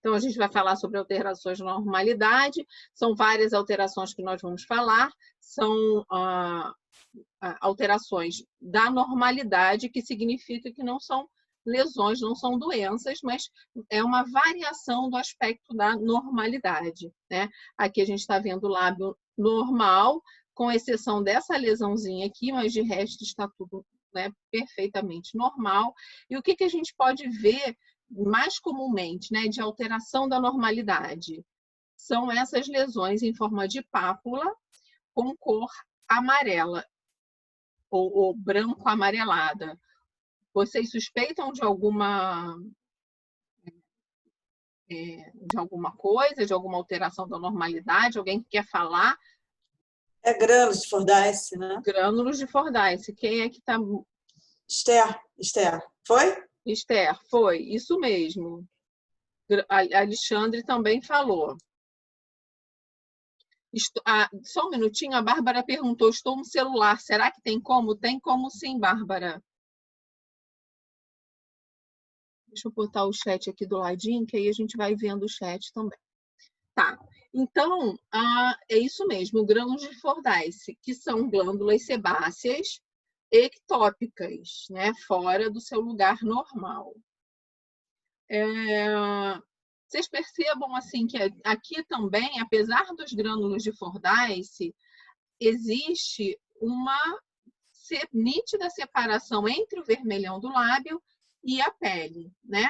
Então, a gente vai falar sobre alterações de normalidade, são várias alterações que nós vamos falar, são alterações da normalidade, que significa que não são lesões, não são doenças, mas é uma variação do aspecto da normalidade, né? Aqui a gente está vendo o lábio normal, com exceção dessa lesãozinha aqui, mas de resto está tudo, né, perfeitamente normal. E o que a gente pode ver mais comumente, né, de alteração da normalidade? São essas lesões em forma de pápula com cor amarela ou branco amarelada. Vocês suspeitam de alguma coisa, de alguma alteração da normalidade? Alguém que quer falar? É grânulos de Fordyce, né? Grânulos de Fordyce. Quem é que está... Esther. Foi? Esther, foi. Isso mesmo. Alexandre também falou. Só um minutinho, a Bárbara perguntou, estou no celular, será que tem como? Tem como sim, Bárbara. Deixa eu botar o chat aqui do ladinho, que aí a gente vai vendo o chat também. Tá, então, é isso mesmo, grânulos de Fordyce, que são glândulas sebáceas ectópicas, né, fora do seu lugar normal. Vocês percebam assim que aqui também, apesar dos grânulos de Fordyce, existe uma nítida separação entre o vermelhão do lábio e a pele, né?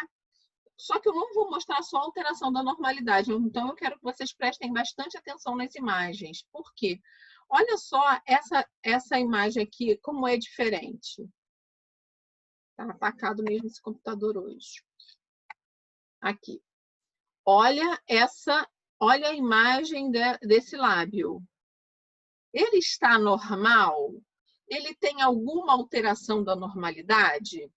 Só que eu não vou mostrar só a alteração da normalidade, então eu quero que vocês prestem bastante atenção nas imagens. Por quê? Olha só essa imagem aqui, como é diferente. Tá atacado mesmo esse computador hoje. Aqui. Olha a imagem desse lábio. Ele está normal? Ele tem alguma alteração da normalidade?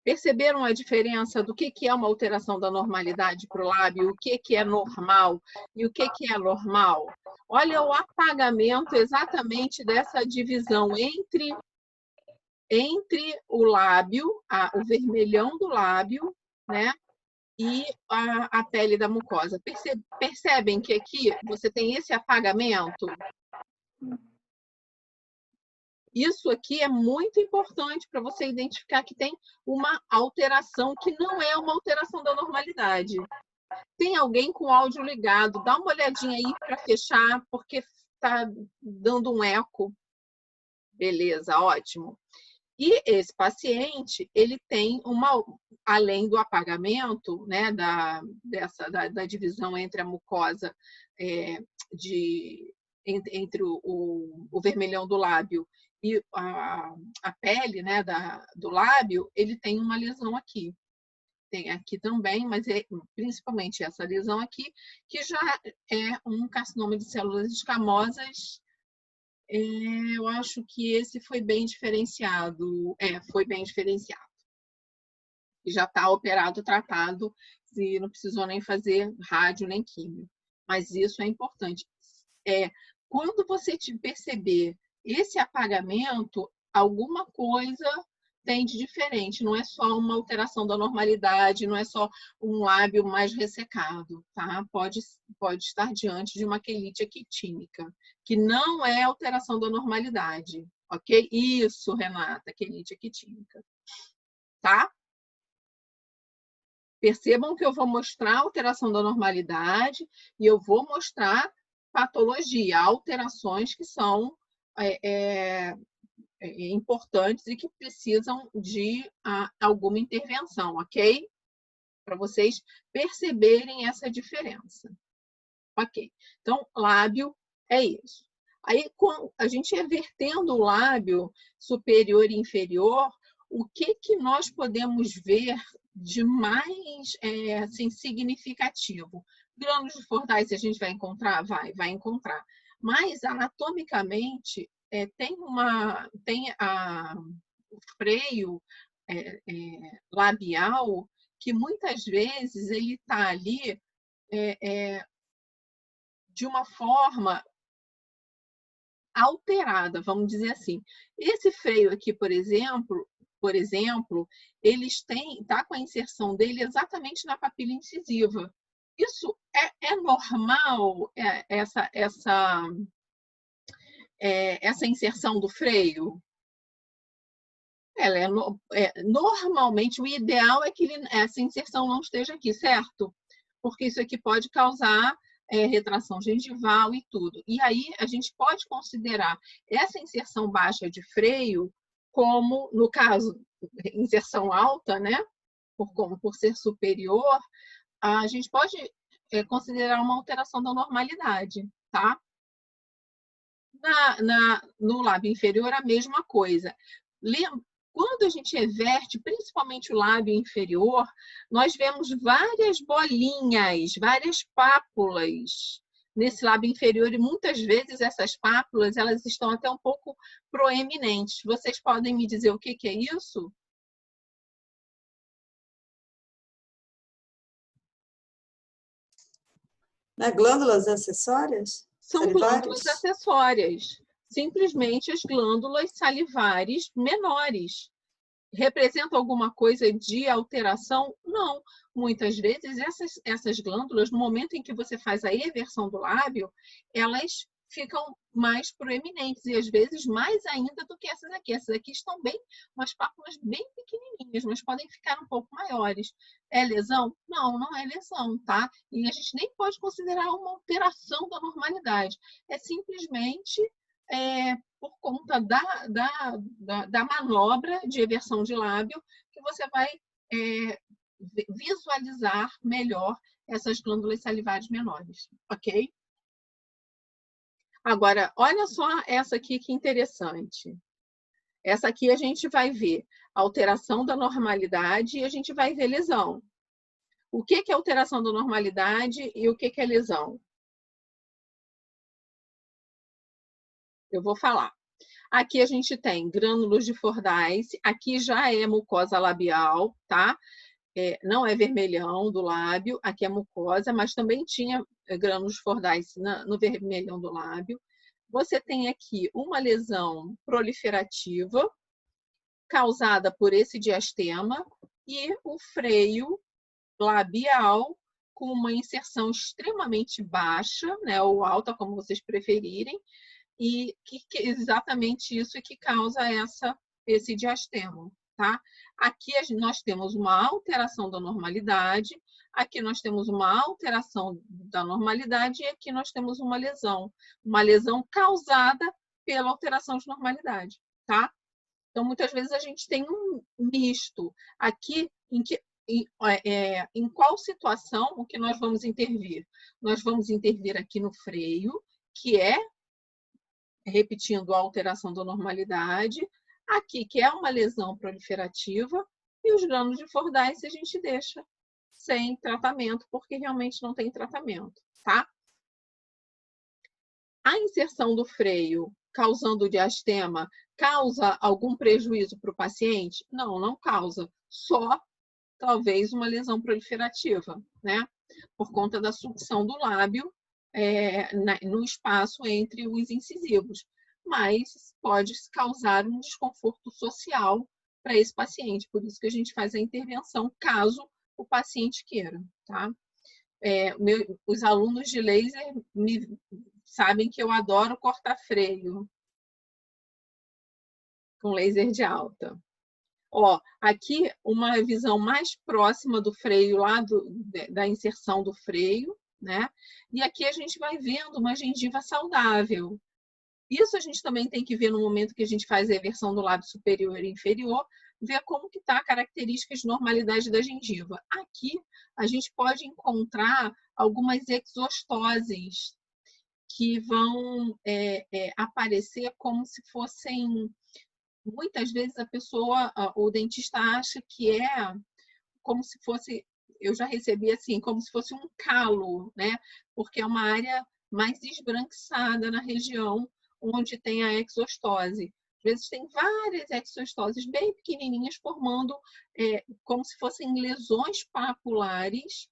Perceberam a diferença do que é uma alteração da normalidade para o lábio, o que é normal e o que é anormal? Olha o apagamento exatamente dessa divisão entre o lábio, o vermelhão do lábio, né, e a pele da mucosa. Percebem que aqui você tem esse apagamento? Isso aqui é muito importante para você identificar que tem uma alteração que não é uma alteração da normalidade. Tem alguém com o áudio ligado? Dá uma olhadinha aí para fechar, porque está dando um eco. Beleza, ótimo. E esse paciente, ele tem além do apagamento, né, da divisão entre a mucosa, entre o vermelhão do lábio e a pele, né, do lábio, ele tem uma lesão aqui. Tem aqui também, mas é principalmente essa lesão aqui, que já é um carcinoma de células escamosas. Eu acho que esse foi bem diferenciado. Foi bem diferenciado. E já está operado, tratado, e não precisou nem fazer rádio nem químio. Mas isso é importante. Quando você perceber esse apagamento, alguma coisa tem de diferente, não é só uma alteração da normalidade, não é só um lábio mais ressecado, tá? Pode estar diante de uma quelite aquitínica, que não é alteração da normalidade, ok? Isso, Renata, quelite aquitínica, tá? Percebam que eu vou mostrar a alteração da normalidade e eu vou mostrar patologia, alterações que são importantes e que precisam de alguma intervenção, ok? Para vocês perceberem essa diferença. Ok, então lábio é isso. Aí, a gente vertendo o lábio superior e inferior, o que nós podemos ver de mais assim, significativo? Grânulos de Fordyce a gente vai encontrar? Vai encontrar. Mas, anatomicamente, tem o freio labial, que muitas vezes ele está ali de uma forma alterada, vamos dizer assim. Esse freio aqui, por exemplo, por exemplo, tá com a inserção dele exatamente na papila incisiva. Isso é normal, essa inserção do freio? Normalmente, o ideal é que essa inserção não esteja aqui, certo? Porque isso aqui pode causar retração gengival e tudo. E aí, a gente pode considerar essa inserção baixa de freio como, no caso, inserção alta, né? Por ser superior, a gente pode considerar uma alteração da normalidade, tá? No lábio inferior, a mesma coisa. Quando a gente everte, principalmente o lábio inferior, nós vemos várias bolinhas, várias pápulas nesse lábio inferior, e muitas vezes essas pápulas elas estão até um pouco proeminentes. Vocês podem me dizer o que é isso? Não é glândulas acessórias? São glândulas Salivares? acessórias, simplesmente as glândulas salivares menores. Representa alguma coisa de alteração? Não. Muitas vezes, essas glândulas, no momento em que você faz a eversão do lábio, elas ficam mais proeminentes, e às vezes mais ainda do que essas aqui. Essas aqui estão bem, umas pápulas bem pequenininhas, mas podem ficar um pouco maiores. É lesão? Não, não é lesão, tá? E a gente nem pode considerar uma alteração da normalidade. É simplesmente por conta da manobra de eversão de lábio que você vai visualizar melhor essas glândulas salivares menores, ok? Agora, olha só essa aqui que interessante. Essa aqui a gente vai ver alteração da normalidade e a gente vai ver lesão. O que é alteração da normalidade e o que é lesão? Eu vou falar. Aqui a gente tem grânulos de Fordyce, aqui já é mucosa labial, tá? Não é vermelhão do lábio, aqui é mucosa, mas também tinha grânulos de Fordyce no vermelhão do lábio. Você tem aqui uma lesão proliferativa causada por esse diastema e o freio labial com uma inserção extremamente baixa, né, ou alta, como vocês preferirem, e que exatamente isso que causa esse diastema, tá? Aqui nós temos uma alteração da normalidade, aqui nós temos uma alteração da normalidade e aqui nós temos uma lesão causada pela alteração de normalidade, tá? Então, muitas vezes a gente tem um misto. Aqui, em qual situação o que nós vamos intervir? Nós vamos intervir aqui no freio, que é, repetindo, a alteração da normalidade, aqui, que é uma lesão proliferativa, e os grânulos de Fordyce a gente deixa sem tratamento, porque realmente não tem tratamento, tá? A inserção do freio causando diastema causa algum prejuízo para o paciente? Não, não causa. Só, talvez, uma lesão proliferativa, né? Por conta da sucção do lábio no espaço entre os incisivos. Mas pode causar um desconforto social para esse paciente. Por isso que a gente faz a intervenção, caso o paciente queira, tá? Os alunos de laser sabem que eu adoro cortar freio com laser de alta. Ó, aqui uma visão mais próxima do freio, lá da inserção do freio, né? E aqui a gente vai vendo uma gengiva saudável. Isso a gente também tem que ver no momento que a gente faz a eversão do lábio superior e inferior, ver como que está a característica de normalidade da gengiva. Aqui a gente pode encontrar algumas exostoses que vão aparecer como se fossem... Muitas vezes a pessoa, o dentista acha que é como se fosse... Eu já recebi assim, como se fosse um calo, né? Porque é uma área mais esbranquiçada na região onde tem a exostose. Às vezes tem várias exostoses bem pequenininhas formando como se fossem lesões papulares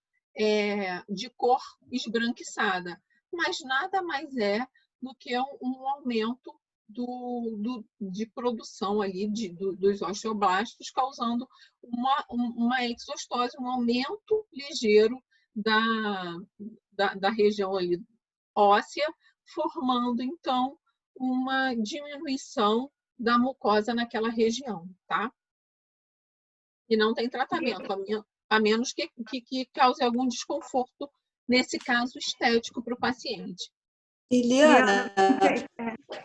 de cor esbranquiçada. Mas nada mais é do que um aumento de produção ali dos osteoblastos, causando uma exostose, um aumento ligeiro da região ali óssea, formando, então, uma diminuição da mucosa naquela região, tá? E não tem tratamento, a menos que cause algum desconforto, nesse caso estético, para o paciente. Liliana,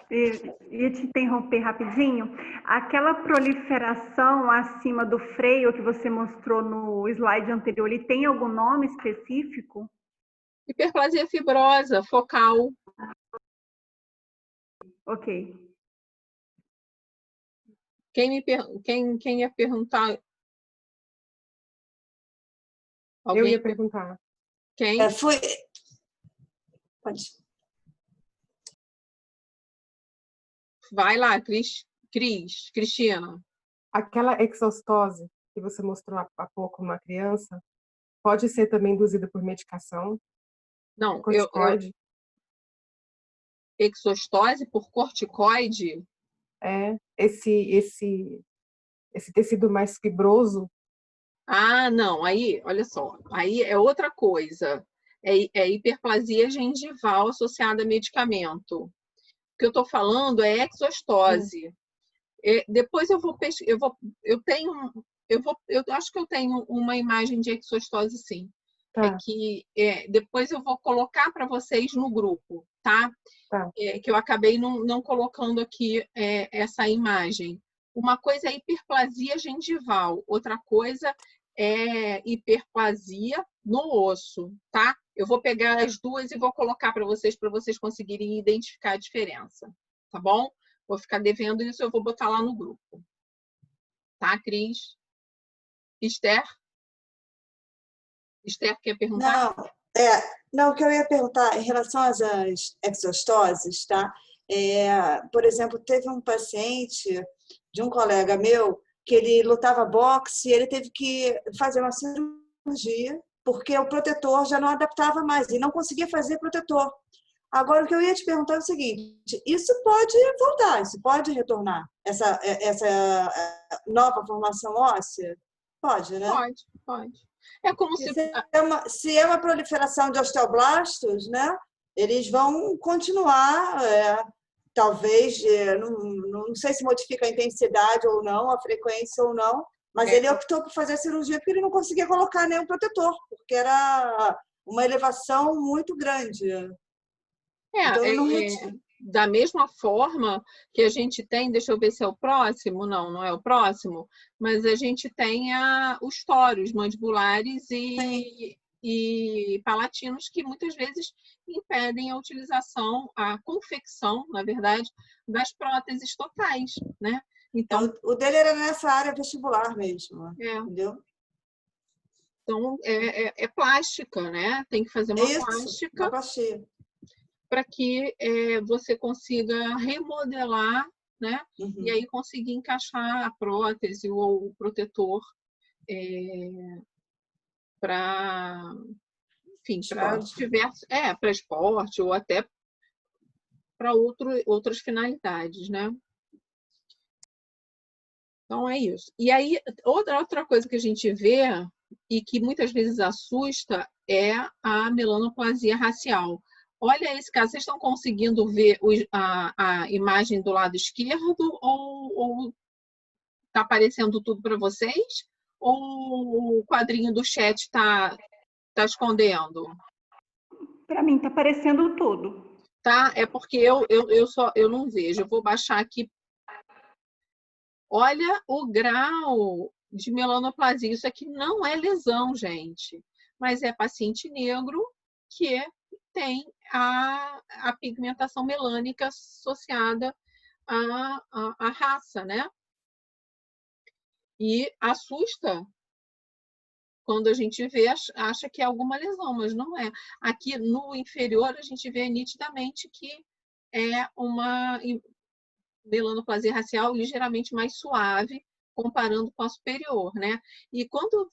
ia te interromper rapidinho. Aquela proliferação acima do freio que você mostrou no slide anterior, ele tem algum nome específico? Hiperplasia fibrosa focal. Ok. Quem ia perguntar? Alguém? Eu ia perguntar. Quem? Pode. Vai lá, Cristina. Aquela exostose que você mostrou há pouco numa criança, pode ser também induzida por medicação? Não, corticoide? Exostose por corticoide? Esse tecido mais fibroso. Ah, não, aí, olha só, aí é outra coisa. É hiperplasia gengival associada a medicamento. O que eu estou falando é exostose. Depois eu acho que eu tenho uma imagem de exostose, sim. Tá. Depois eu vou colocar para vocês no grupo, tá? Tá. Que eu acabei não colocando aqui essa imagem. Uma coisa é hiperplasia gengival, outra coisa é hiperplasia no osso, tá? Eu vou pegar as duas e vou colocar para vocês conseguirem identificar a diferença, tá bom? Vou ficar devendo isso, eu vou botar lá no grupo. Tá, Cris? Esther? Esther, quer perguntar? Não, o que eu ia perguntar em relação às exostoses, tá? Por exemplo, teve um paciente de um colega meu que ele lutava boxe e ele teve que fazer uma cirurgia porque o protetor já não adaptava mais e não conseguia fazer protetor. Agora, o que eu ia te perguntar é o seguinte, isso pode voltar, isso pode retornar, essa nova formação óssea? Pode, né? Pode. É como se é uma proliferação de osteoblastos, né? Eles vão continuar, talvez, não sei se modifica a intensidade ou não, a frequência ou não, mas ele optou por fazer a cirurgia porque ele não conseguia colocar nenhum protetor, porque era uma elevação muito grande. Então, da mesma forma que a gente tem, deixa eu ver se é o próximo, não é o próximo, mas a gente tem os tórios mandibulares e palatinos que muitas vezes impedem a utilização, a confecção, na verdade, das próteses totais, né? Então, o dele era nessa área vestibular mesmo, entendeu? Então, é plástica, né? Tem que fazer uma plástica para que você consiga remodelar, né? Uhum. E aí conseguir encaixar a prótese ou o protetor para, enfim, para diversos, para esporte ou até para outras finalidades, né? Então é isso. E aí outra coisa que a gente vê e que muitas vezes assusta é a melanoplasia racial. Olha esse caso, vocês estão conseguindo ver a imagem do lado esquerdo ou está aparecendo tudo para vocês? Ou o quadrinho do chat está escondendo? Para mim está aparecendo tudo. Tá? É porque eu não vejo. Eu vou baixar aqui. Olha o grau de melanoplasia. Isso aqui não é lesão, gente, mas é paciente negro que tem a pigmentação melânica associada à raça, né? E assusta quando a gente vê, acha que é alguma lesão, mas não é. Aqui no inferior a gente vê nitidamente que é uma melanoplasia racial ligeiramente mais suave comparando com a superior, né? E quando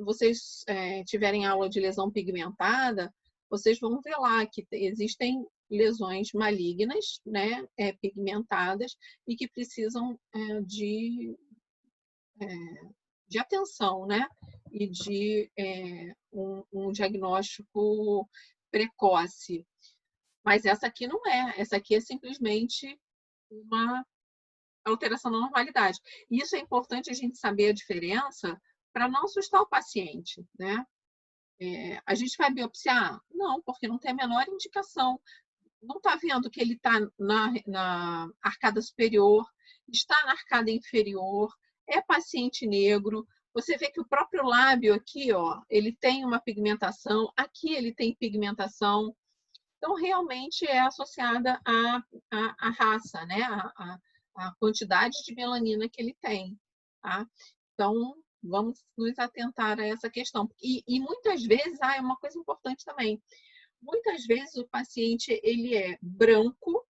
vocês tiverem aula de lesão pigmentada, vocês vão ver lá que existem lesões malignas, né, pigmentadas, e que precisam de atenção, né, e de um diagnóstico precoce. Mas essa aqui não é. Essa aqui é simplesmente uma alteração da normalidade. E isso é importante a gente saber a diferença para não assustar o paciente, né? A gente vai biopsiar? Não, porque não tem a menor indicação. Não está vendo que ele está na arcada superior, está na arcada inferior, é paciente negro. Você vê que o próprio lábio aqui, ó, ele tem uma pigmentação, aqui ele tem pigmentação. Então, realmente é associada à raça, né? A quantidade de melanina que ele tem. Tá? Então, vamos nos atentar a essa questão. E muitas vezes, é uma coisa importante também, muitas vezes o paciente ele é branco,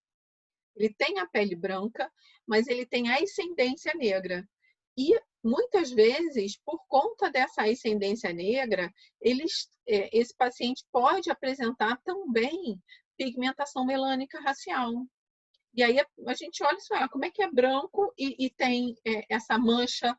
ele tem a pele branca, mas ele tem a ascendência negra. E muitas vezes, por conta dessa ascendência negra, esse paciente pode apresentar também pigmentação melânica racial. E aí a gente olha isso, como é que é branco e tem essa mancha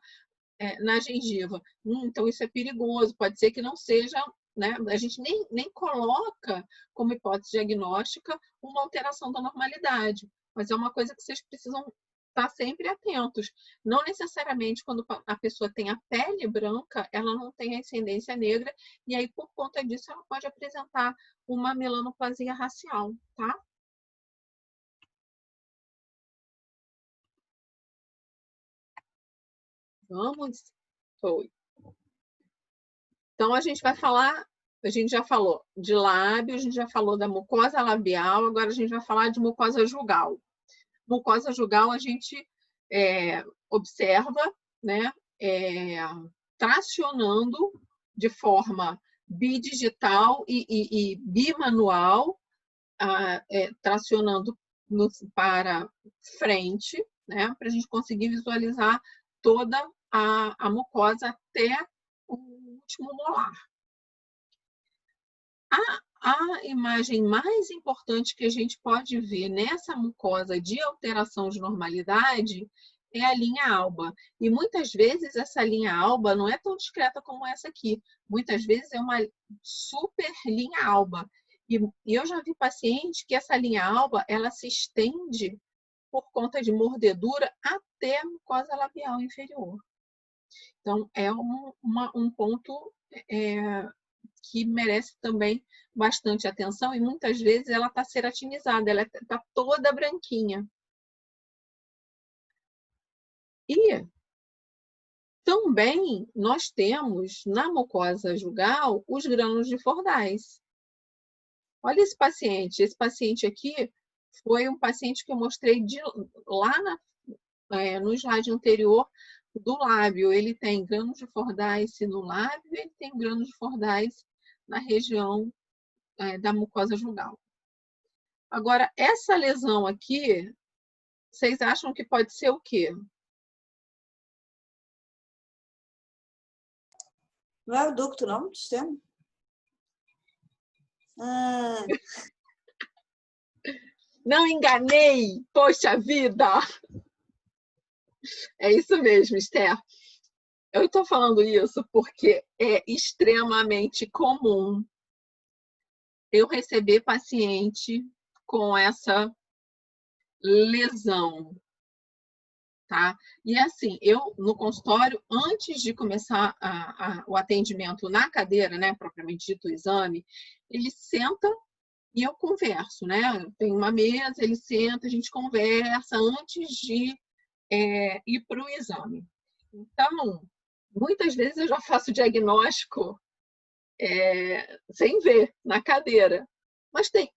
na gengiva? Então isso é perigoso, pode ser que não seja, né? A gente nem coloca como hipótese diagnóstica uma alteração da normalidade, mas é uma coisa que vocês precisam estar sempre atentos. Não necessariamente quando a pessoa tem a pele branca, ela não tem ascendência negra, e aí por conta disso ela pode apresentar uma melanoplasia racial, tá? Vamos. Foi. Então a gente vai falar, a gente já falou de lábio, a gente já falou da mucosa labial, agora a gente vai falar de mucosa jugal. Mucosa jugal a gente observa, né, tracionando de forma bidigital e bimanual, tracionando para frente, né, para a gente conseguir visualizar toda a mucosa até o último molar. A imagem mais importante que a gente pode ver nessa mucosa de alteração de normalidade é a linha alba. E muitas vezes essa linha alba não é tão discreta como essa aqui. Muitas vezes é uma super linha alba. E eu já vi paciente que essa linha alba ela se estende por conta de mordedura até a mucosa labial inferior. Então, é um ponto que merece também bastante atenção e muitas vezes ela está ceratinizada, ela está toda branquinha. E também nós temos na mucosa jugal os grânulos de Fordyce. Olha esse paciente aqui foi um paciente que eu mostrei lá no slide anterior do lábio. Ele tem grânulos de Fordyce no lábio, ele tem grânulos de Fordyce na região da mucosa jugal. Agora, essa lesão aqui, vocês acham que pode ser o quê? Não é o ducto, não, do sistema? Não enganei! Poxa vida! É isso mesmo, Esther. Eu estou falando isso porque é extremamente comum eu receber paciente com essa lesão, tá? E assim, eu no consultório, antes de começar o atendimento na cadeira, né, propriamente dito o exame, ele senta e eu converso, né? Tem uma mesa, ele senta, a gente conversa antes de ir para o exame. Então, muitas vezes eu já faço diagnóstico sem ver, na cadeira. Mas tem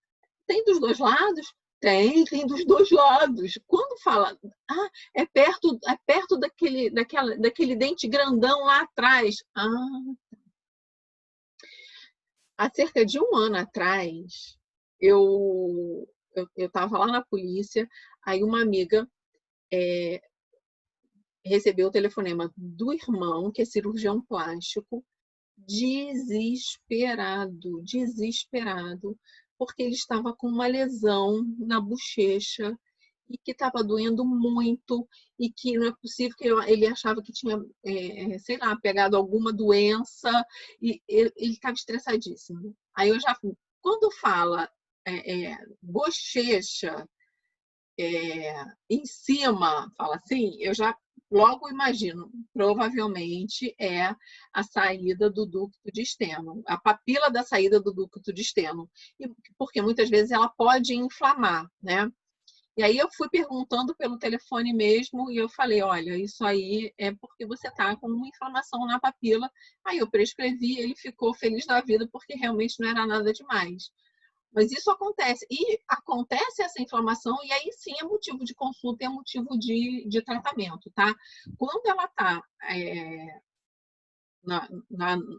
dos dois lados? Tem dos dois lados. Quando fala, é perto daquele dente grandão lá atrás. Há cerca de um ano atrás, eu estava lá na polícia, aí uma amiga recebeu o telefonema do irmão, que é cirurgião plástico, desesperado, desesperado, porque ele estava com uma lesão na bochecha e que estava doendo muito e que não é possível, que ele achava que tinha, sei lá, pegado alguma doença e ele estava estressadíssimo. Aí eu já, quando fala bochecha em cima, fala assim, eu já logo imagino, provavelmente é a saída do ducto de Steno, a papila da saída do ducto de Steno, porque muitas vezes ela pode inflamar, né? E aí eu fui perguntando pelo telefone mesmo e eu falei, olha, isso aí é porque você está com uma inflamação na papila. Aí eu prescrevi, ele ficou feliz da vida porque realmente não era nada demais. Mas isso acontece. E acontece essa inflamação e aí sim é motivo de consulta e é motivo de tratamento, tá? Quando ela está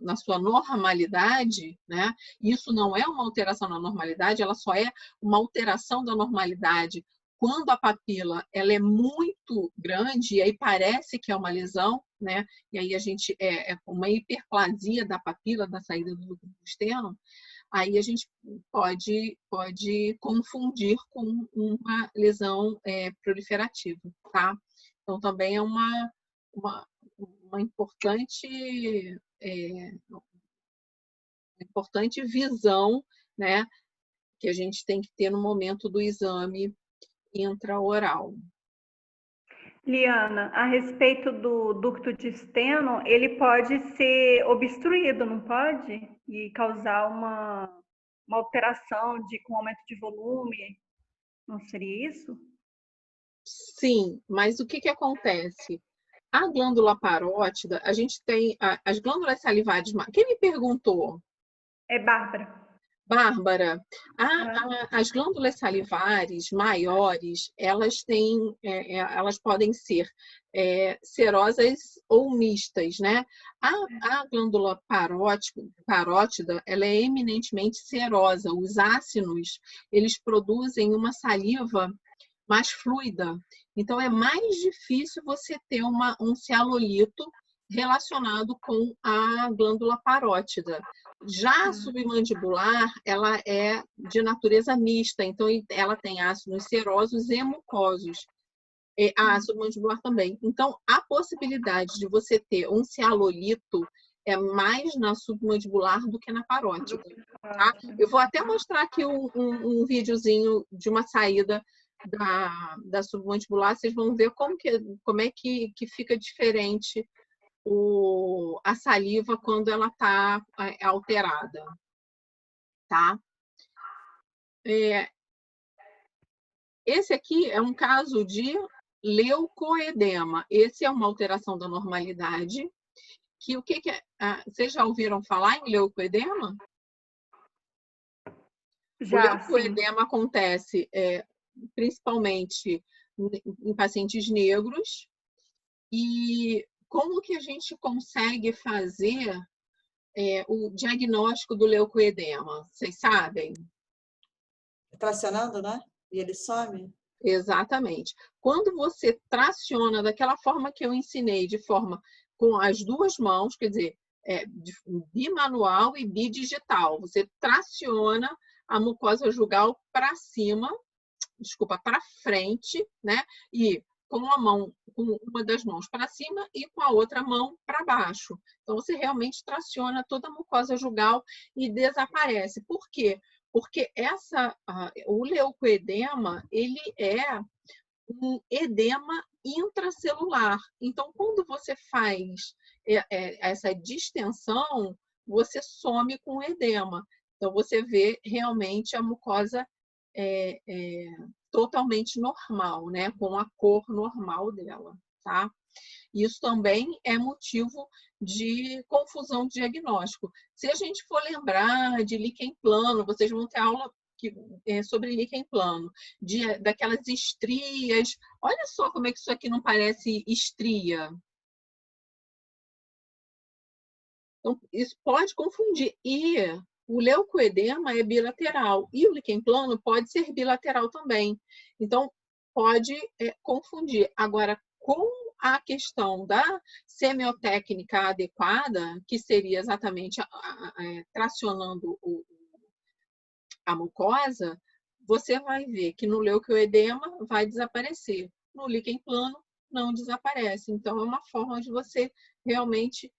na sua normalidade, né? Isso não é uma alteração na normalidade, ela só é uma alteração da normalidade quando a papila ela é muito grande e aí parece que é uma lesão, né? E aí a gente é uma hiperplasia da papila, da saída do externo, aí a gente pode confundir com uma lesão proliferativa, tá? Então também é uma importante visão, né, que a gente tem que ter no momento do exame intraoral. Liana, a respeito do ducto de Steno, ele pode ser obstruído, não pode? E causar uma alteração com aumento de volume, não seria isso? Sim, mas o que acontece? A glândula parótida, a gente tem as glândulas salivares. Quem me perguntou? É Bárbara. Bárbara, as glândulas salivares maiores, elas podem ser serosas ou mistas, né? A glândula parótida, ela é eminentemente serosa. Os ácinos, eles produzem uma saliva mais fluida. Então, é mais difícil você ter um cialolito relacionado com a glândula parótida. Já a submandibular, ela é de natureza mista, então ela tem ácidos serosos e mucosos. A submandibular também. Então, a possibilidade de você ter um cialolito é mais na submandibular do que na parótida. Tá? Eu vou até mostrar aqui um videozinho de uma saída da submandibular, vocês vão ver como é que fica diferente a saliva quando ela está alterada, tá? Esse aqui é um caso de leucoedema. Esse é uma alteração da normalidade. Que o que é? Vocês já ouviram falar em leucoedema? Já, o leucoedema sim. Acontece principalmente em pacientes negros. E como que a gente consegue fazer o diagnóstico do leucoedema? Vocês sabem? Tracionando, né? E ele some? Exatamente. Quando você traciona daquela forma que eu ensinei, de forma com as duas mãos, quer dizer, bimanual e bidigital, você traciona a mucosa jugal para cima, para frente, né? E com uma das mãos para cima e com a outra mão para baixo. Então, você realmente traciona toda a mucosa jugal e desaparece. Por quê? Porque o leucoedema, ele é um edema intracelular. Então, quando você faz essa distensão, você some com o edema. Então, você vê realmente a mucosa totalmente normal, né? Com a cor normal dela, tá? Isso também é motivo de confusão de diagnóstico. Se a gente for lembrar de líquen plano, vocês vão ter aula sobre líquen plano, daquelas estrias. Olha só como é que isso aqui não parece estria. Então, isso pode confundir. E o leucoedema é bilateral e o líquen plano pode ser bilateral também. Então, pode confundir. Agora, com a questão da semiotécnica adequada, que seria exatamente tracionando a mucosa, você vai ver que no leucoedema vai desaparecer. No líquen plano, não desaparece. Então, é uma forma de você realmente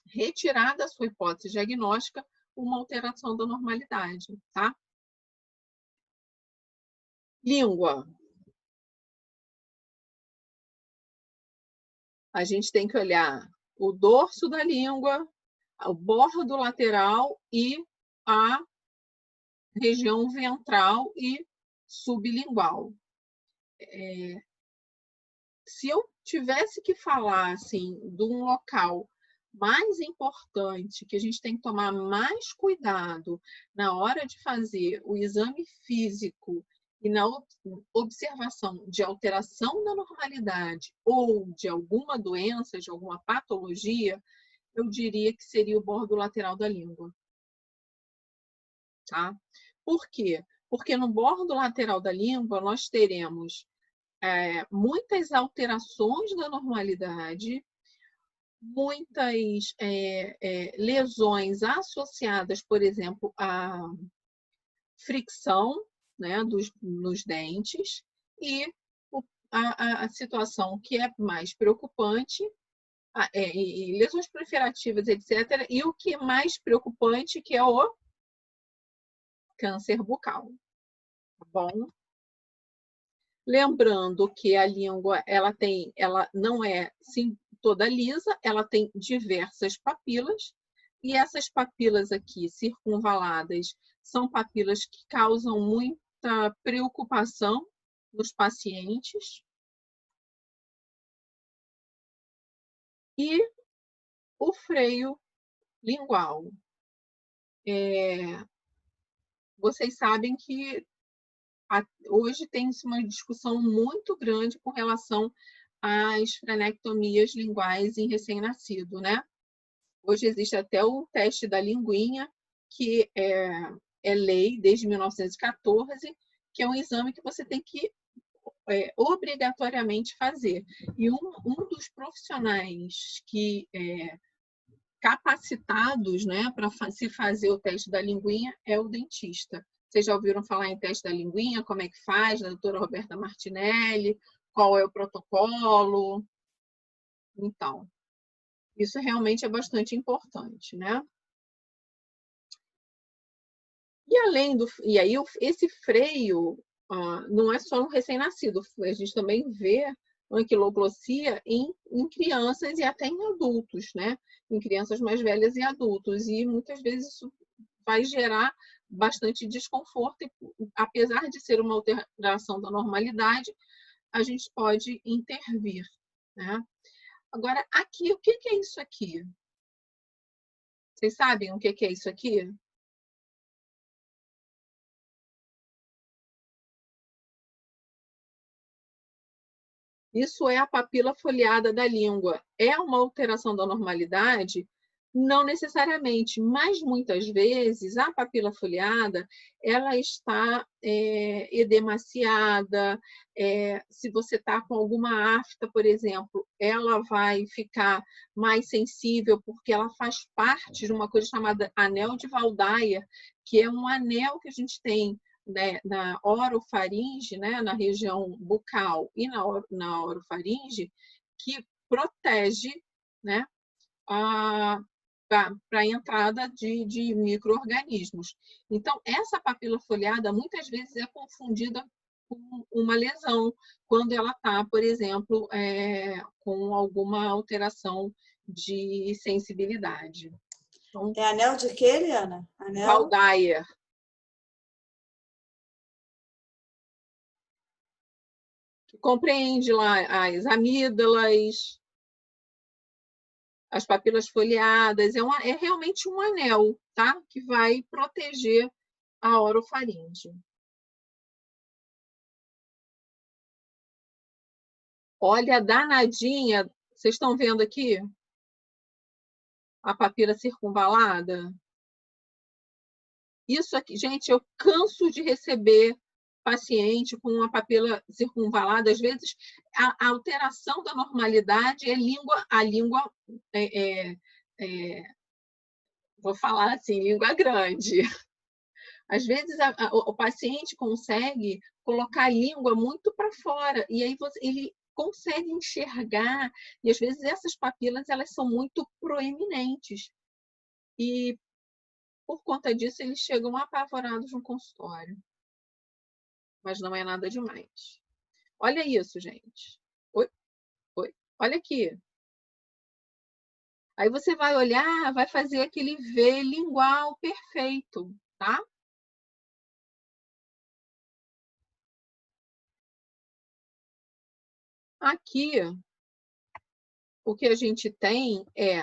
retirar da sua hipótese diagnóstica uma alteração da normalidade, tá? Língua. A gente tem que olhar o dorso da língua, o bordo lateral e a região ventral e sublingual. Se eu tivesse que falar assim, de um local mais importante, que a gente tem que tomar mais cuidado na hora de fazer o exame físico e na observação de alteração da normalidade ou de alguma doença, de alguma patologia, eu diria que seria o bordo lateral da língua. Tá? Por quê? Porque no bordo lateral da língua nós teremos muitas alterações da normalidade, muitas lesões associadas, por exemplo, à fricção, né, nos dentes, e a situação que é mais preocupante, e lesões proliferativas, etc., e o que é mais preocupante, que é o câncer bucal. Tá bom? Lembrando que a língua ela não é sim, toda lisa, ela tem diversas papilas, e essas papilas aqui circunvaladas são papilas que causam muita preocupação nos pacientes. E o freio lingual. Vocês sabem que hoje tem-se uma discussão muito grande com relação às frenectomias linguais em recém-nascido, né? Hoje existe até o teste da linguinha, que é lei desde 1914, que é um exame que você tem que obrigatoriamente fazer. E um dos profissionais que capacitados, né, para se fazer o teste da linguinha é o dentista. Vocês já ouviram falar em teste da linguinha? Como é que faz? Da doutora Roberta Martinelli? Qual é o protocolo? Então, isso realmente é bastante importante, né? E aí esse freio não é só no recém-nascido, a gente também vê anquiloglossia em crianças e até em adultos, né? Em crianças mais velhas e adultos, e muitas vezes isso vai gerar bastante desconforto, e, apesar de ser uma alteração da normalidade, a gente pode intervir, né? Agora, aqui, o que é isso aqui? Vocês sabem o que é isso aqui? Isso é a papila foliada da língua. É uma alteração da normalidade? Não necessariamente, mas muitas vezes a papila foliada ela está edemaciada. Se você está com alguma afta, por exemplo, ela vai ficar mais sensível porque ela faz parte de uma coisa chamada anel de Waldeyer, que é um anel que a gente tem, né, na orofaringe, né, na região bucal e na orofaringe, que protege, né, para a entrada de micro-organismos. Então, essa papila foliada muitas vezes é confundida com uma lesão, quando ela está, por exemplo, com alguma alteração de sensibilidade. Então, é anel de quê, Eliana? Anel? Waldeyer. Compreende lá as amígdalas, as papilas foliadas, é realmente um anel, tá? Que vai proteger a orofaringe. Olha a danadinha, vocês estão vendo aqui? A papila circunvalada? Isso aqui, gente, eu canso de receber paciente com uma papila circunvalada, às vezes a alteração da normalidade é a língua vou falar assim, língua grande. Às vezes o paciente consegue colocar a língua muito para fora e aí ele consegue enxergar, e às vezes essas papilas elas são muito proeminentes. E por conta disso eles chegam apavorados no consultório. Mas não é nada demais. Olha isso, gente. Oi, oi. Olha aqui. Aí você vai olhar, vai fazer aquele V lingual perfeito, tá? Aqui, o que a gente tem é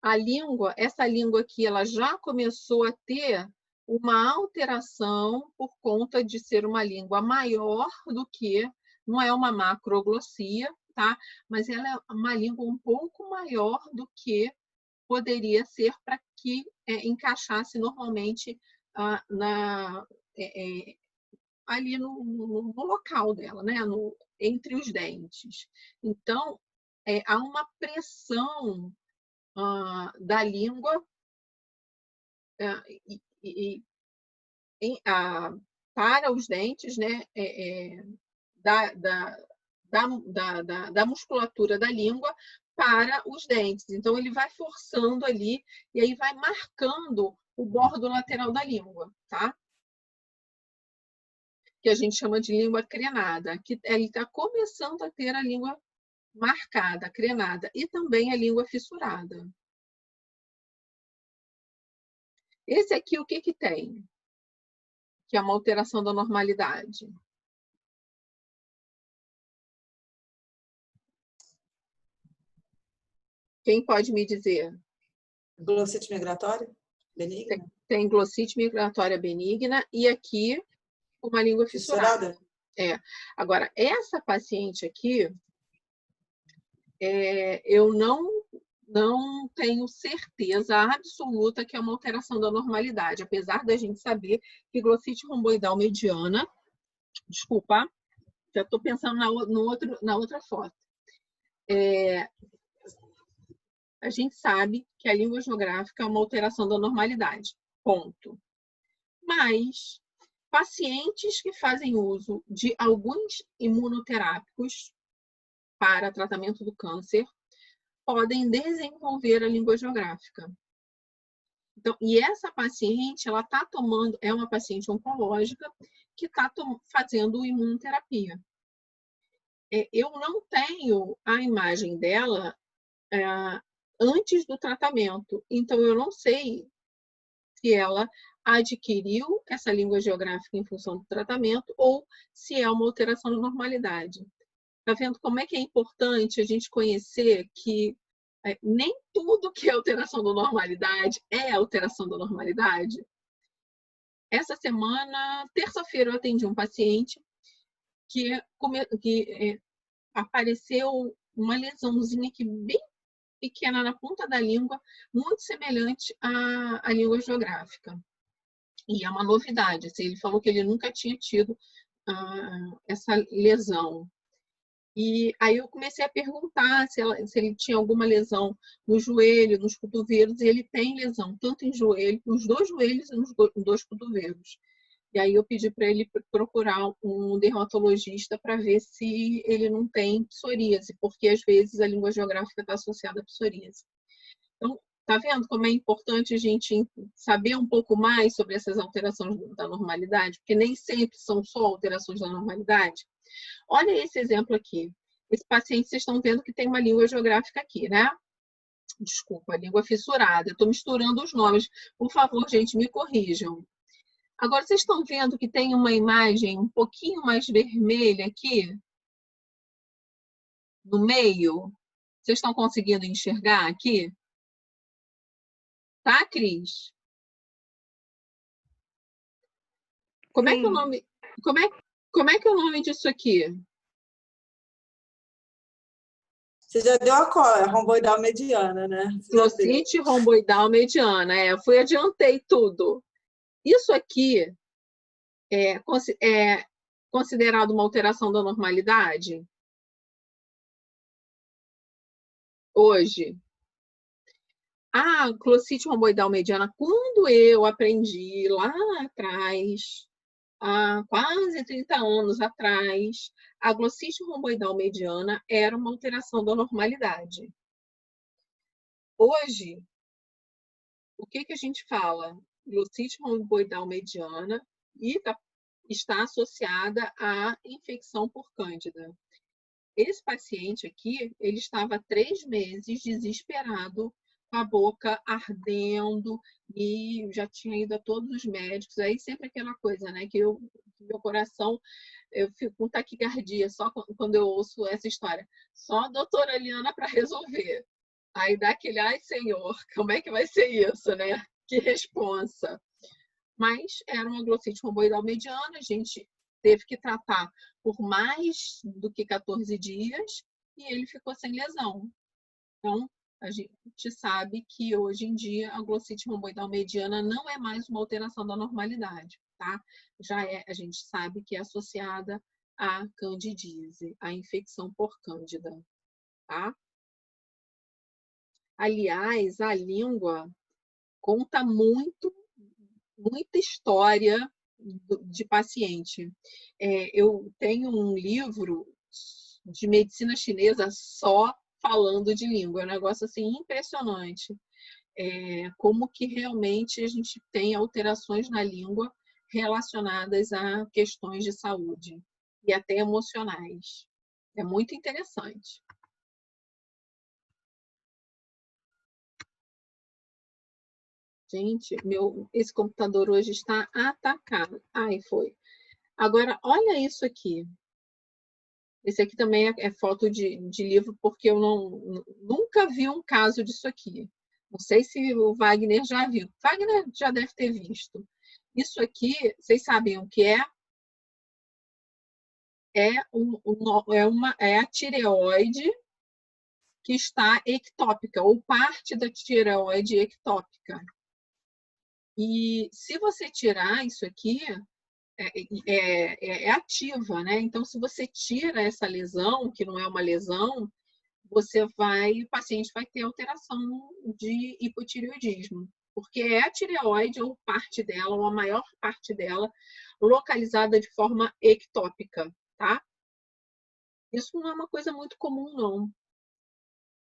a língua, essa língua aqui, ela já começou a ter uma alteração por conta de ser uma língua maior do que, não é uma macroglossia, tá? Mas ela é uma língua um pouco maior do que poderia ser para que encaixasse normalmente ali no local dela, né? Entre os dentes. Então, há uma pressão da língua para os dentes, né? Da musculatura da língua para os dentes. Então, ele vai forçando ali e aí vai marcando o bordo lateral da língua, tá? Que a gente chama de língua crenada, que ele está começando a ter a língua marcada, crenada, e também a língua fissurada. Esse aqui, o que que tem? Que é uma alteração da normalidade. Quem pode me dizer? Glossite migratória benigna? Tem glossite migratória benigna e aqui uma língua fissurada. Agora, essa paciente aqui, eu não tenho certeza absoluta que é uma alteração da normalidade, apesar da gente saber que glossite romboidal mediana, desculpa, já estou pensando na outra foto. A gente sabe que a língua geográfica é uma alteração da normalidade, ponto. Mas pacientes que fazem uso de alguns imunoterápicos para tratamento do câncer podem desenvolver a língua geográfica. Então, e essa paciente, ela está tomando, é uma paciente oncológica que está fazendo imunoterapia. Eu não tenho a imagem dela antes do tratamento, então eu não sei se ela adquiriu essa língua geográfica em função do tratamento ou se é uma alteração da normalidade. Tá vendo como é que é importante a gente conhecer que nem tudo que é alteração da normalidade é alteração da normalidade? Essa semana, terça-feira, eu atendi um paciente que apareceu uma lesãozinha aqui bem pequena na ponta da língua, muito semelhante à língua geográfica. E é uma novidade. Assim, ele falou que ele nunca tinha tido essa lesão. E aí eu comecei a perguntar se ele tinha alguma lesão no joelho, nos cotovelos, e ele tem lesão, tanto em joelho, nos dois joelhos e nos dois cotovelos. E aí eu pedi para ele procurar um dermatologista para ver se ele não tem psoríase, porque às vezes a língua geográfica está associada à psoríase. Então, tá vendo como é importante a gente saber um pouco mais sobre essas alterações da normalidade? Porque nem sempre são só alterações da normalidade. Olha esse exemplo aqui. Esse paciente, vocês estão vendo que tem uma língua geográfica aqui, né? Desculpa, língua fissurada. Eu estou misturando os nomes. Por favor, gente, me corrijam. Agora, vocês estão vendo que tem uma imagem um pouquinho mais vermelha aqui? No meio? Vocês estão conseguindo enxergar aqui? Tá, Cris? Como é que é o nome? Como é que é o nome disso aqui? Você já deu a cola, romboidal mediana, né? Glossite romboidal mediana. Eu adiantei tudo. Isso aqui É considerado uma alteração da normalidade hoje? A glossite romboidal mediana, quando eu aprendi lá atrás, há quase 30 anos atrás, a glossite romboidal mediana era uma alteração da normalidade. Hoje, o que a gente fala? Glossite romboidal mediana e está associada à infecção por cândida. Esse paciente aqui, ele estava 3 meses desesperado, com a boca ardendo, e já tinha ido a todos os médicos. Aí sempre aquela coisa, né? Que meu coração, eu fico com taquicardia só quando eu ouço essa história. Só a doutora Liana para resolver. Aí dá aquele, ai senhor, como é que vai ser isso, né? Que responsa. Mas era uma glossite romboidal mediana, a gente teve que tratar por mais do que 14 dias e ele ficou sem lesão. Então, a gente sabe que hoje em dia a glossite romboidal mediana não é mais uma alteração da normalidade, tá? A gente sabe que é associada à candidíase, à infecção por cândida, tá? Aliás, a língua conta muita história de paciente. Eu tenho um livro de medicina chinesa só falando de língua, é um negócio assim impressionante. Como que realmente a gente tem alterações na língua relacionadas a questões de saúde e até emocionais. É muito interessante. Gente, esse computador hoje está atacado. Ai, foi. Agora, olha isso aqui. Esse aqui também é foto de livro, porque eu nunca vi um caso disso aqui. Não sei se o Wagner já viu. Wagner já deve ter visto. Isso aqui, vocês sabem o que é? É a tireoide que está ectópica, ou parte da tireoide ectópica. E se você tirar isso aqui, é ativa, né? Então, se você tira essa lesão, que não é uma lesão, o paciente vai ter alteração de hipotireoidismo, porque é a tireoide ou parte dela, ou a maior parte dela, localizada de forma ectópica, tá? Isso não é uma coisa muito comum, não.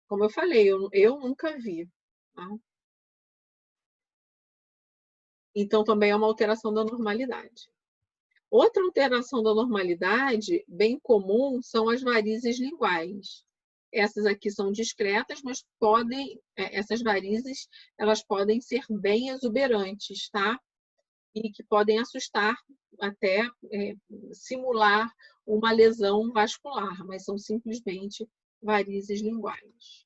Como eu falei, eu nunca vi. Tá? Então, também é uma alteração da normalidade. Outra alteração da normalidade, bem comum, são as varizes linguais. Essas aqui são discretas, mas essas varizes, elas podem ser bem exuberantes, tá? E que podem assustar, até simular uma lesão vascular, mas são simplesmente varizes linguais.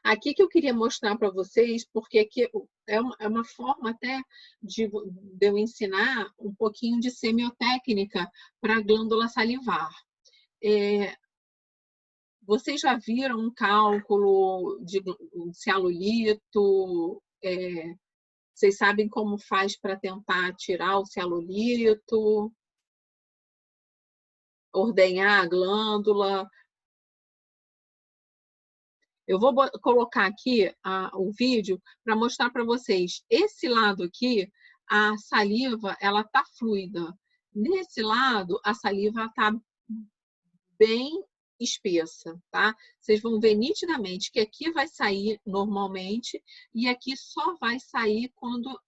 Aqui que eu queria mostrar para vocês, porque aqui é uma forma até de eu ensinar um pouquinho de semiotécnica para a glândula salivar. Vocês já viram um cálculo de cialolito? Vocês sabem como faz para tentar tirar o cialolito? Ordenhar a glândula? Eu vou colocar aqui o vídeo para mostrar para vocês. Esse lado aqui, a saliva, ela está fluida. Nesse lado, a saliva está bem espessa, tá? Vocês vão ver nitidamente que aqui vai sair normalmente e aqui só vai sair quando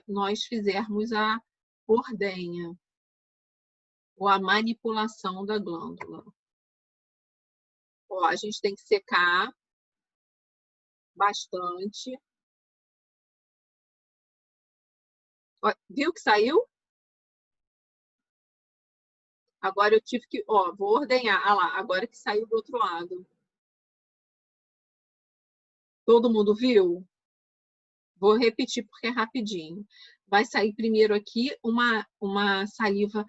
nós fizermos a ordenha ou a manipulação da glândula. Ó, a gente tem que secar bastante. Ó, viu que saiu? Agora eu tive que, ó, vou ordenhar. Ah lá, agora que saiu do outro lado. Todo mundo viu? Vou repetir porque é rapidinho. Vai sair primeiro aqui uma saliva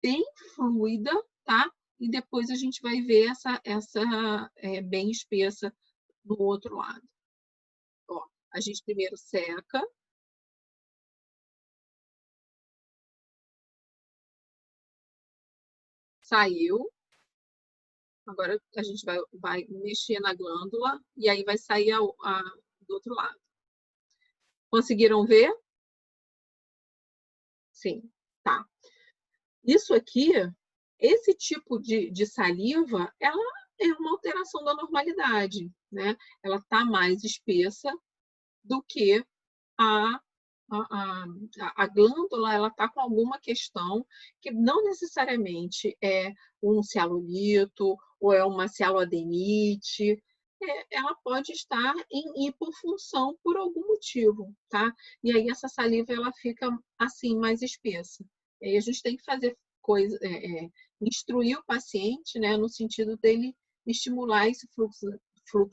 bem fluida, tá? E depois a gente vai ver essa bem espessa do outro lado. Ó, a gente primeiro seca. saiu. Agora a gente vai mexer na glândula e aí vai sair do outro lado. Conseguiram ver? Sim, tá. Isso aqui, esse tipo de saliva, ela é uma alteração da normalidade, né? Ela está mais espessa do que a, a glândula, ela está com alguma questão que não necessariamente é um cialolito ou é uma cialoadenite, ela pode estar em hipofunção por algum motivo, tá? E aí essa saliva, ela fica assim, mais espessa. E aí a gente tem que fazer instruir o paciente, né, no sentido dele estimular esse fluxo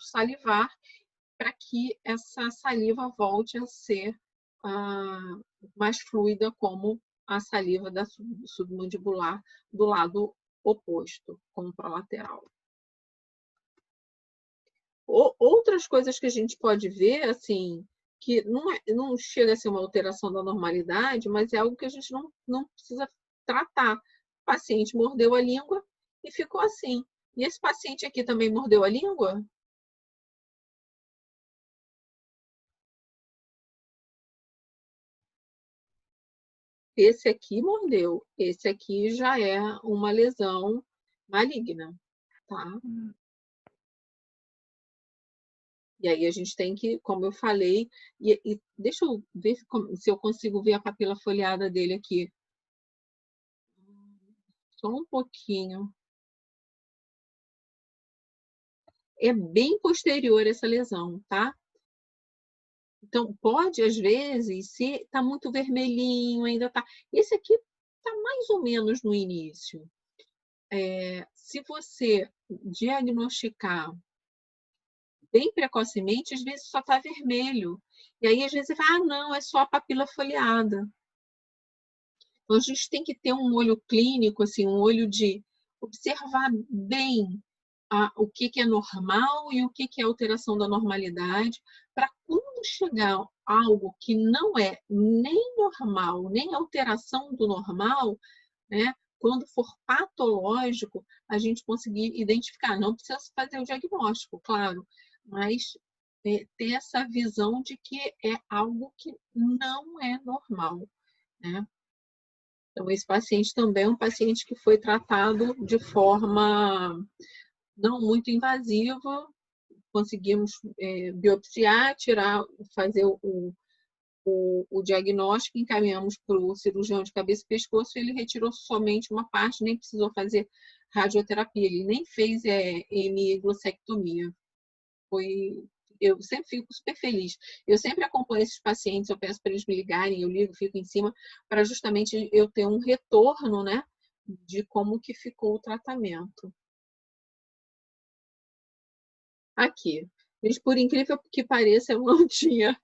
salivar para que essa saliva volte a ser mais fluida, como a saliva da submandibular do lado oposto, contralateral. Outras coisas que a gente pode ver, assim, que não chega a ser uma alteração da normalidade, mas é algo que a gente não precisa tratar. O paciente mordeu a língua e ficou assim. E esse paciente aqui também mordeu a língua? Esse aqui mordeu. Esse aqui já é uma lesão maligna, tá? E aí a gente tem que, como eu falei, e deixa eu ver se eu consigo ver a papila foliada dele aqui. Só um pouquinho. É bem posterior essa lesão, tá? Então, pode, às vezes, se está muito vermelhinho, ainda tá. Esse aqui está mais ou menos no início. Se você diagnosticar bem precocemente, às vezes só está vermelho. E aí, às vezes, você fala, não, é só a papila foliada. Então, a gente tem que ter um olho clínico, assim, um olho de observar bem o que é normal e o que é alteração da normalidade, para quando chegar algo que não é nem normal, nem alteração do normal, né? Quando for patológico, a gente conseguir identificar. Não precisa fazer o diagnóstico, claro, mas ter essa visão de que é algo que não é normal, né? Então, esse paciente também é um paciente que foi tratado de forma não muito invasiva. Conseguimos biopsiar, fazer o diagnóstico, encaminhamos para o cirurgião de cabeça e pescoço, e ele retirou somente uma parte, nem precisou fazer radioterapia, ele nem fez hemiglossectomia. Eu sempre fico super feliz. Eu sempre acompanho esses pacientes, eu peço para eles me ligarem, eu ligo, fico em cima, para justamente eu ter um retorno, né, de como que ficou o tratamento. Aqui. Gente, por incrível que pareça, eu não tinha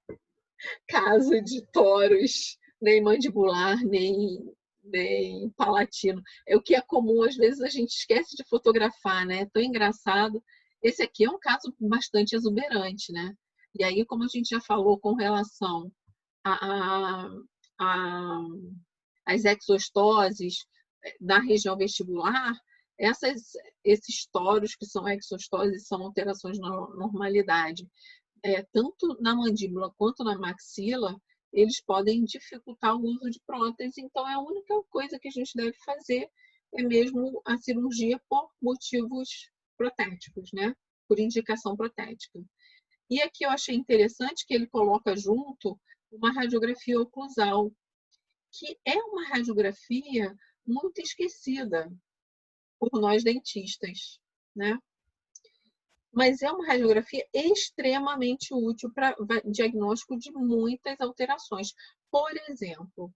caso de toros, nem mandibular, nem palatino. É o que é comum, às vezes a gente esquece de fotografar, né? É tão engraçado. Esse aqui é um caso bastante exuberante, né? E aí, como a gente já falou com relação a, a, as exostoses da região vestibular, esses toros que são exostoses são alterações na normalidade, tanto na mandíbula quanto na maxila, eles podem dificultar o uso de prótese. Então, a única coisa que a gente deve fazer é mesmo a cirurgia por motivos protéticos, né? Por indicação protética. E aqui eu achei interessante que ele coloca junto uma radiografia oclusal, que é uma radiografia muito esquecida por nós dentistas, né? Mas é uma radiografia extremamente útil para diagnóstico de muitas alterações. Por exemplo,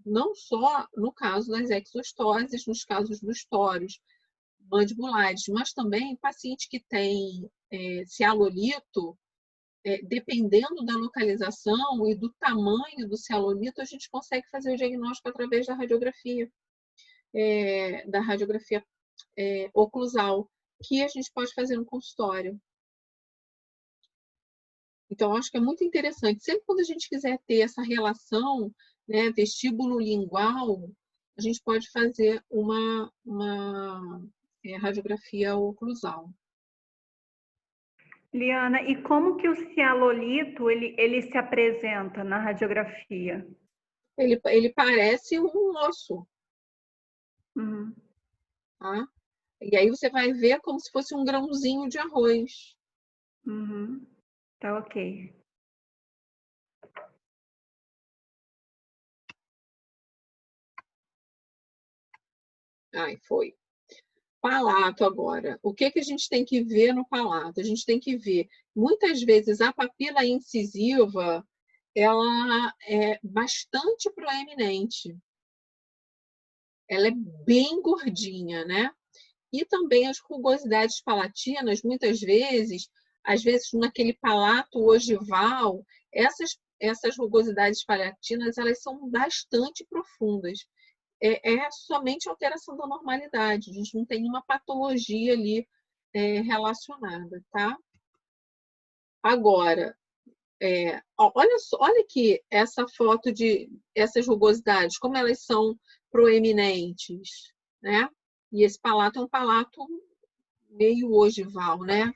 não só no caso das exostoses, nos casos dos toros mandibulares, mas também paciente que tem cialolito, dependendo da localização e do tamanho do cialolito, a gente consegue fazer o diagnóstico através da radiografia oclusal, que a gente pode fazer no consultório. Então, acho que é muito interessante. Sempre quando a gente quiser ter essa relação, né, vestíbulo-lingual, a a gente pode fazer uma radiografia oclusal. Liana, e como que o cialolito ele se apresenta na radiografia? Ele parece um osso, Uhum. tá? E aí você vai ver como se fosse um grãozinho de arroz. Uhum. Tá ok. Ai, foi. Palato agora. O que a gente tem que ver no palato? A gente tem que ver, muitas vezes, a papila incisiva, ela é bastante proeminente. Ela é bem gordinha, né? E também as rugosidades palatinas, muitas vezes, às vezes naquele palato ogival, essas rugosidades palatinas, elas são bastante profundas. É somente alteração da normalidade, a gente não tem uma patologia ali relacionada, tá? Agora, olha aqui essa foto de essas rugosidades, como elas são proeminentes, né? E esse palato é um palato meio ogival, né?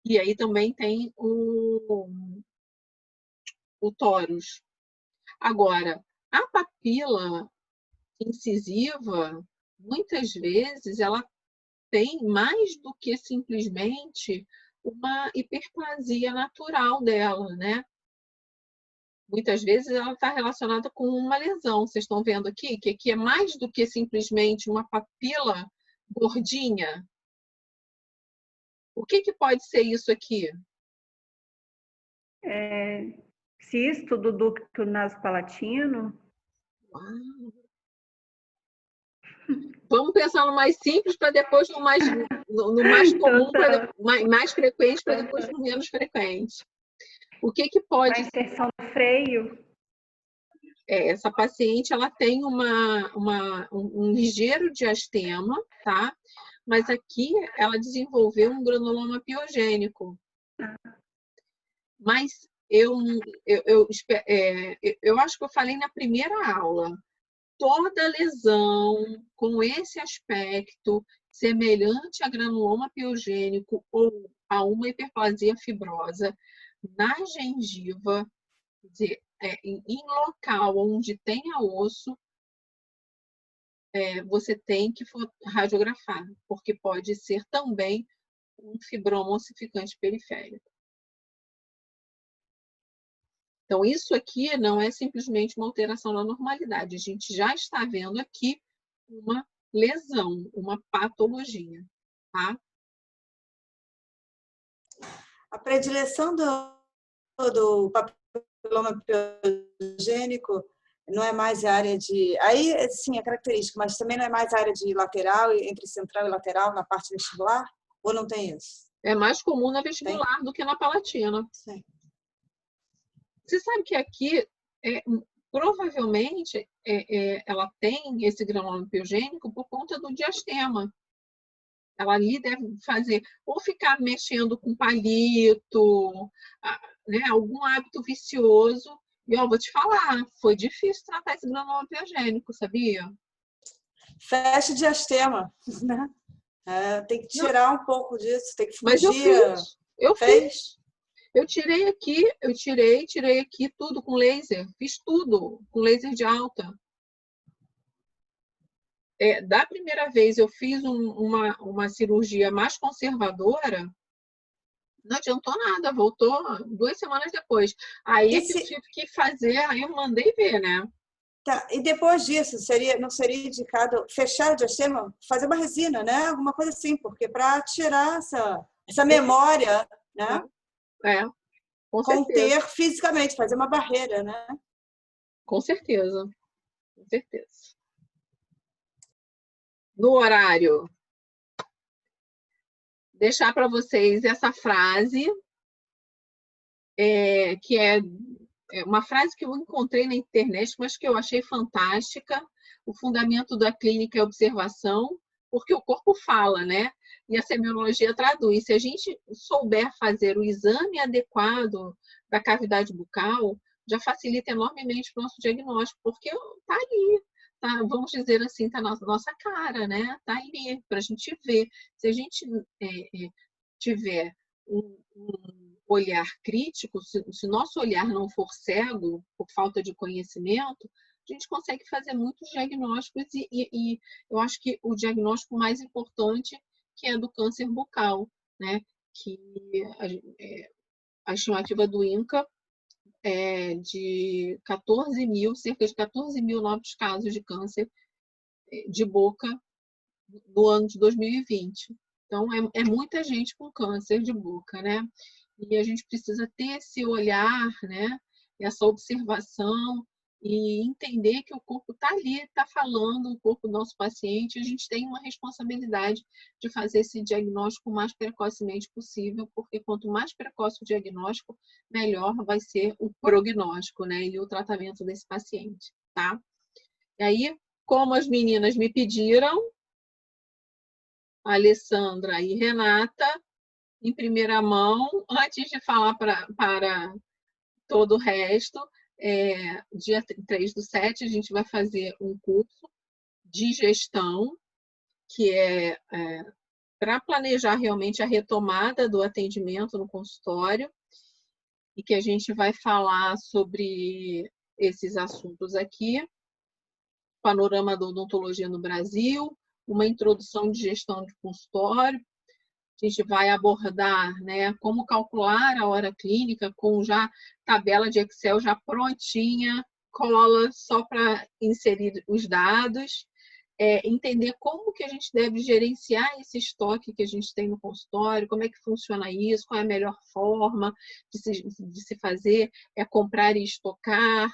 E aí também tem o torus. Agora, a papila incisiva, muitas vezes, ela tem mais do que simplesmente uma hiperplasia natural dela, né? Muitas vezes ela está relacionada com uma lesão. Vocês estão vendo aqui que aqui é mais do que simplesmente uma papila gordinha. O que pode ser isso aqui? Cisto do ducto nasopalatino. Uau. Vamos pensar no mais simples para depois no mais comum, mais frequente para depois no menos frequente. O que pode... A inserção do freio. Essa paciente ela tem um ligeiro diastema, tá? Mas aqui ela desenvolveu um granuloma piogênico. Mas eu acho que eu falei na primeira aula, toda lesão com esse aspecto semelhante a granuloma piogênico ou a uma hiperplasia fibrosa na gengiva, quer dizer, em local onde tenha osso, você tem que radiografar, porque pode ser também um fibroma ossificante periférico. Então, isso aqui não é simplesmente uma alteração da normalidade. A gente já está vendo aqui uma lesão, uma patologia, tá? A predileção do papiloma piogênico não é mais a área de... Aí, sim, é característica, mas também não é mais a área de lateral, entre central e lateral, na parte vestibular? Ou não tem isso? É mais comum na vestibular do que na palatina. Sim. Você sabe que aqui, provavelmente, ela tem esse granuloma piogênico por conta do diastema. Ela ali deve fazer, ou ficar mexendo com palito, né, algum hábito vicioso. E, vou te falar, foi difícil tratar esse granuloma piogênico, sabia? Fecha o diastema, né? Tem que tirar um pouco disso, tem que Mas fugir. eu fiz. Eu tirei aqui tudo com laser. Fiz tudo com laser de alta. Da primeira vez eu fiz uma cirurgia mais conservadora, não adiantou nada, voltou 2 semanas depois. Aí eu tive que fazer, aí eu mandei ver, né? Tá. E depois disso, não seria indicado fechar o diastema, fazer uma resina, né? Alguma coisa assim, porque para tirar essa memória, né? Com conter certeza. fisicamente, fazer uma barreira, né? Com certeza. Com certeza. No horário, deixar para vocês essa frase, que é uma frase que eu encontrei na internet, mas que eu achei fantástica. O fundamento da clínica é observação, porque o corpo fala, né? E a semiologia traduz. Se a gente souber fazer o exame adequado da cavidade bucal, já facilita enormemente o nosso diagnóstico, porque está ali. tá, vamos dizer assim, tá na nossa cara, né? Tá ali para a gente ver. Se a gente tiver um olhar crítico, se nosso olhar não for cego por falta de conhecimento, a gente consegue fazer muitos diagnósticos e eu acho que o diagnóstico mais importante que é do câncer bucal, né? Que a estimativa do INCA é de 14 mil, cerca de 14 mil novos casos de câncer de boca no ano de 2020. Então, é muita gente com câncer de boca, né? E a gente precisa ter esse olhar, né? Essa observação e entender que o corpo está ali, está falando, o corpo do nosso paciente, a gente tem uma responsabilidade de fazer esse diagnóstico o mais precocemente possível, porque quanto mais precoce o diagnóstico, melhor vai ser o prognóstico, né? E o tratamento desse paciente, tá? E aí, como as meninas me pediram, Alessandra e Renata, em primeira mão, antes de falar para todo o resto, dia 3/7, a gente vai fazer um curso de gestão, que é para planejar realmente a retomada do atendimento no consultório, e que a gente vai falar sobre esses assuntos aqui: panorama da odontologia no Brasil, uma introdução de gestão de consultório. A gente vai abordar, né, como calcular a hora clínica com já tabela de Excel já prontinha, cola só para inserir os dados, entender como que a gente deve gerenciar esse estoque que a gente tem no consultório, como é que funciona isso, qual é a melhor forma de se fazer, comprar e estocar,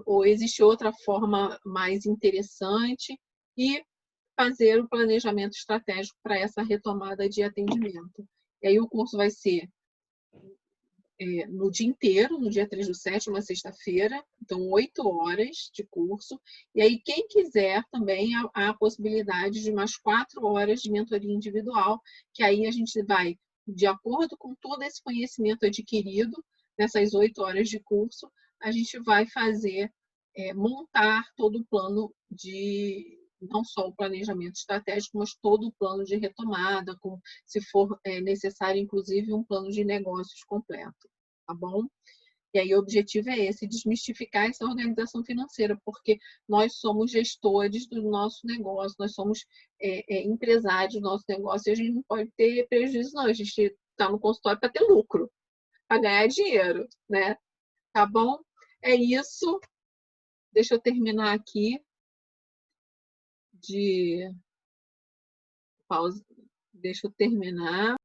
ou existe outra forma mais interessante, e fazer o planejamento estratégico para essa retomada de atendimento. E aí o curso vai ser no dia inteiro, no dia 3/7, uma sexta-feira, então 8 horas de curso. E aí quem quiser também há a possibilidade de mais 4 horas de mentoria individual, que aí a gente vai, de acordo com todo esse conhecimento adquirido nessas 8 horas de curso, a gente vai fazer, montar todo o plano de, não só o planejamento estratégico, mas todo o plano de retomada, se for necessário, inclusive, um plano de negócios completo, tá bom? E aí o objetivo é esse, desmistificar essa organização financeira, porque nós somos gestores do nosso negócio, nós somos empresários do nosso negócio, e a gente não pode ter prejuízo, não. A gente está no consultório para ter lucro, para ganhar dinheiro, né? Tá bom? É isso. Deixa eu terminar aqui de pausa. Deixa eu terminar.